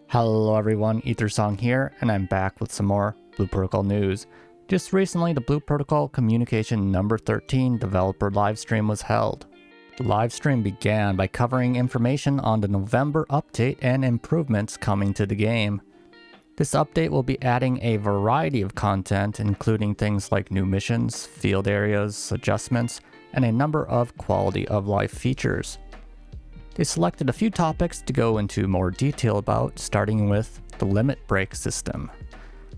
Hello everyone, EtherSong here, and I'm back with some more Blue Protocol news. Just recently, the Blue Protocol Communication number 13 developer livestream was held. The livestream began by covering information on the November update and improvements coming to the game. This update will be adding a variety of content, including things like new missions, field areas, adjustments, and a number of quality of life features. They selected a few topics to go into more detail about, starting with the limit break system.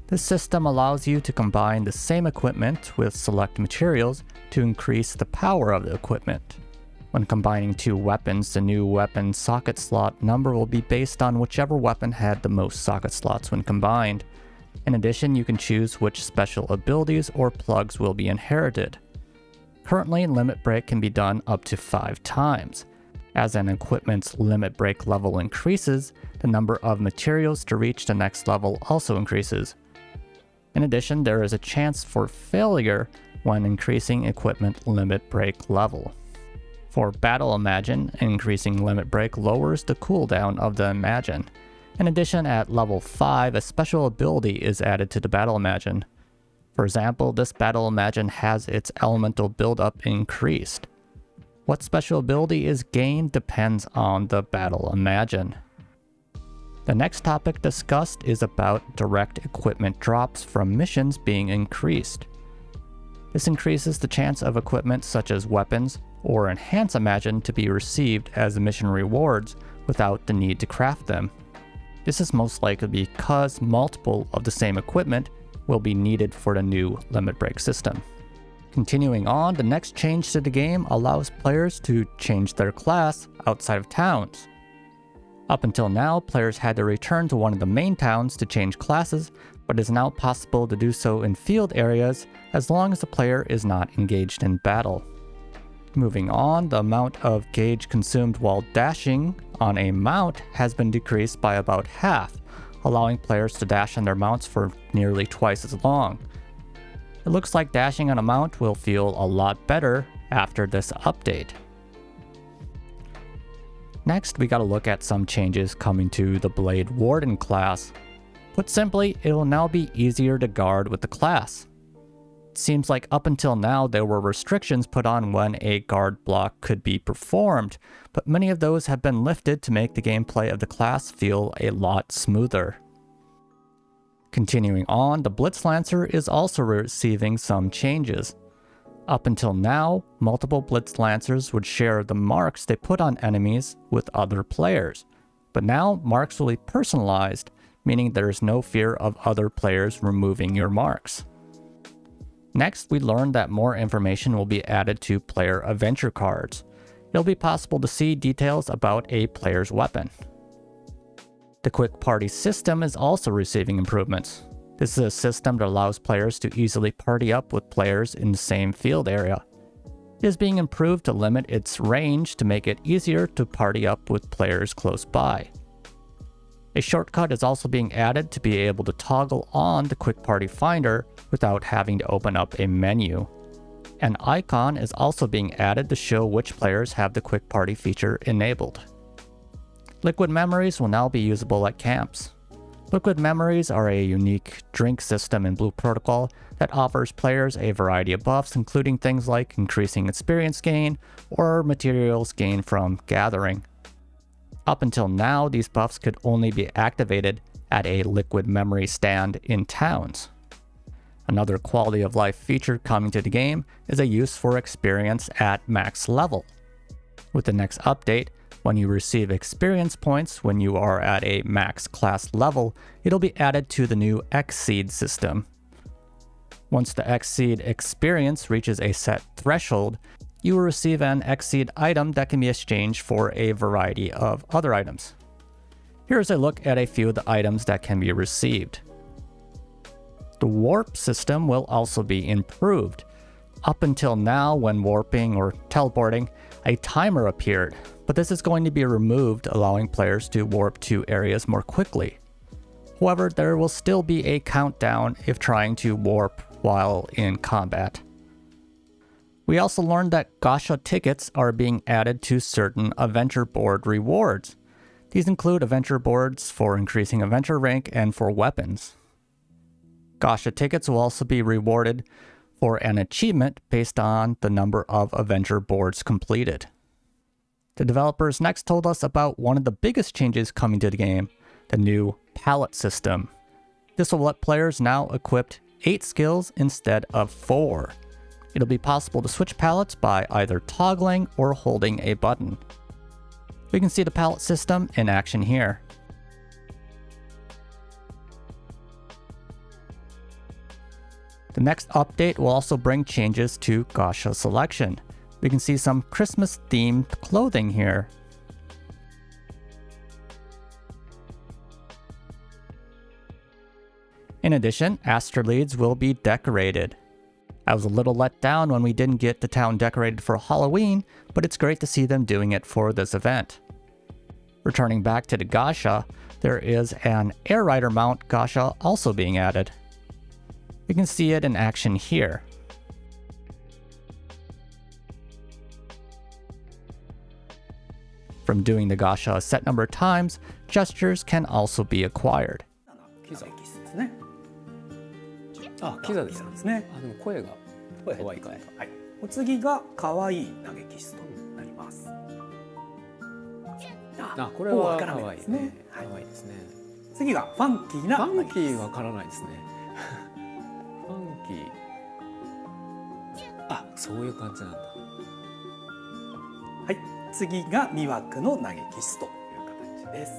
This system allows you to combine the same equipment with select materials to increase the power of the equipment. When combining two weapons, the new weapon socket slot number will be based on whichever weapon had the most socket slots when combined. In addition, you can choose which special abilities or plugs will be inherited. Currently, limit break can be done up to 5 times. As an equipment's limit break level increases, the number of materials to reach the next level also increases. In addition, there is a chance for failure when increasing equipment limit break level. For Battle Imagine, increasing limit break lowers the cooldown of the Imagine. In addition, at level 5, a special ability is added to the Battle Imagine. For example, this Battle Imagine has its elemental buildup increased. What special ability is gained depends on the Battle Imagine. The next topic discussed is about direct equipment drops from missions being increased. This increases the chance of equipment such as weapons or Enhance Imagine to be received as mission rewards without the need to craft them. This is most likely because multiple of the same equipment will be needed for the new limit break system. Continuing on, the next change to the game allows players to change their class outside of towns. Up until now, players had to return to one of the main towns to change classes, but it is now possible to do so in field areas as long as the player is not engaged in battle. Moving on, the amount of gauge consumed while dashing on a mount has been decreased by about half, allowing players to dash on their mounts for nearly twice as long. It looks like dashing on a mount will feel a lot better after this update. Next, we gotta look at some changes coming to the Blade Warden class. Put simply, it will now be easier to guard with the class. It seems like up until now there were restrictions put on when a guard block could be performed, but many of those have been lifted to make the gameplay of the class feel a lot smoother. Continuing on, the Blitz Lancer is also receiving some changes. Up until now, multiple Blitz Lancers would share the marks they put on enemies with other players, but now marks will be personalized, meaning there is no fear of other players removing your marks. Next, we learned that more information will be added to player adventure cards. It'll be possible to see details about a player's weapon. The Quick Party system is also receiving improvements. This is a system that allows players to easily party up with players in the same field area. It is being improved to limit its range to make it easier to party up with players close by. A shortcut is also being added to be able to toggle on the Quick Party Finder without having to open up a menu. An icon is also being added to show which players have the Quick Party feature enabled. Liquid Memories will now be usable at camps. Liquid Memories are a unique drink system in Blue Protocol that offers players a variety of buffs, including things like increasing experience gain or materials gained from gathering. Up until now, these buffs could only be activated at a Liquid Memory stand in towns. Another quality of life feature coming to the game is a use for experience at max level. With the next update, when you receive experience points when you are at a max class level, it'll be added to the new Exceed system. Once the Exceed experience reaches a set threshold, you will receive an Exceed item that can be exchanged for a variety of other items. Here's a look at a few of the items that can be received. The warp system will also be improved. Up until now, when warping or teleporting, a timer appeared, but this is going to be removed, allowing players to warp to areas more quickly. However, there will still be a countdown if trying to warp while in combat. We also learned that Gasha tickets are being added to certain adventure board rewards. These include adventure boards for increasing adventure rank and for weapons. Gasha tickets will also be rewarded for an achievement based on the number of adventure boards completed. The developers next told us about one of the biggest changes coming to the game, the new palette system. This will let players now equip 8 skills instead of 4. It'll be possible to switch palettes by either toggling or holding a button. We can see the palette system in action here. The next update will also bring changes to Gasha selection. We can see some Christmas-themed clothing here. In addition, astrolades will be decorated. I was a little let down when we didn't get the town decorated for Halloween, but it's great to see them doing it for this event. Returning back to the Gasha, there is an Air Rider mount Gasha also being added. We can see it in action here. From doing the Gasha a set number of times, gestures can also be acquired. あ、キザですね。あ、でも声が可愛いか。はい。お次が可愛い投げキスとなります。あ、これは可愛いですね。可愛いですね。次がファンキーな。ファンキーわからないですね。ファンキー。あ、そういう感じなんだ。はい。次が魅惑の投げキスという形です。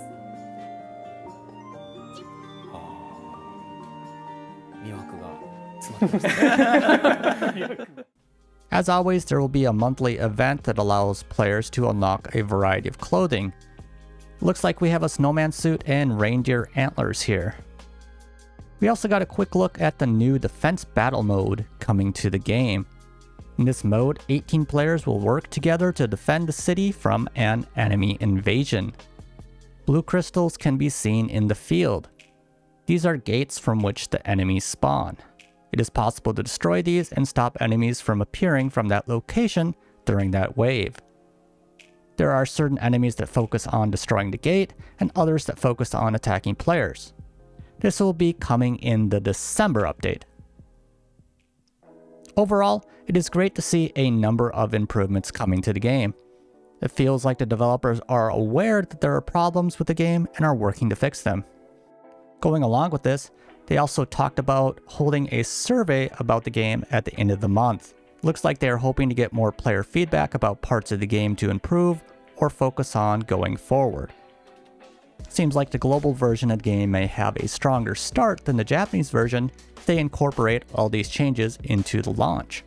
As always, there will be a monthly event that allows players to unlock a variety of clothing. Looks like we have a snowman suit and reindeer antlers here. We also got a quick look at the new defense battle mode coming to the game. In this mode, 18 players will work together to defend the city from an enemy invasion. Blue crystals can be seen in the field. These are gates from which the enemies spawn. It is possible to destroy these and stop enemies from appearing from that location during that wave. There are certain enemies that focus on destroying the gate and others that focus on attacking players. This will be coming in the December update. Overall, it is great to see a number of improvements coming to the game. It feels like the developers are aware that there are problems with the game and are working to fix them. Going along with this, they also talked about holding a survey about the game at the end of the month. Looks like they are hoping to get more player feedback about parts of the game to improve or focus on going forward. Seems like the global version of the game may have a stronger start than the Japanese version if they incorporate all these changes into the launch.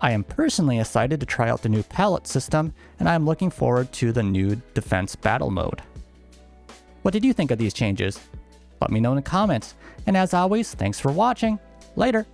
I am personally excited to try out the new palette system, and I am looking forward to the new defense battle mode. What did you think of these changes? Let me know in the comments, and as always, thanks for watching. Later!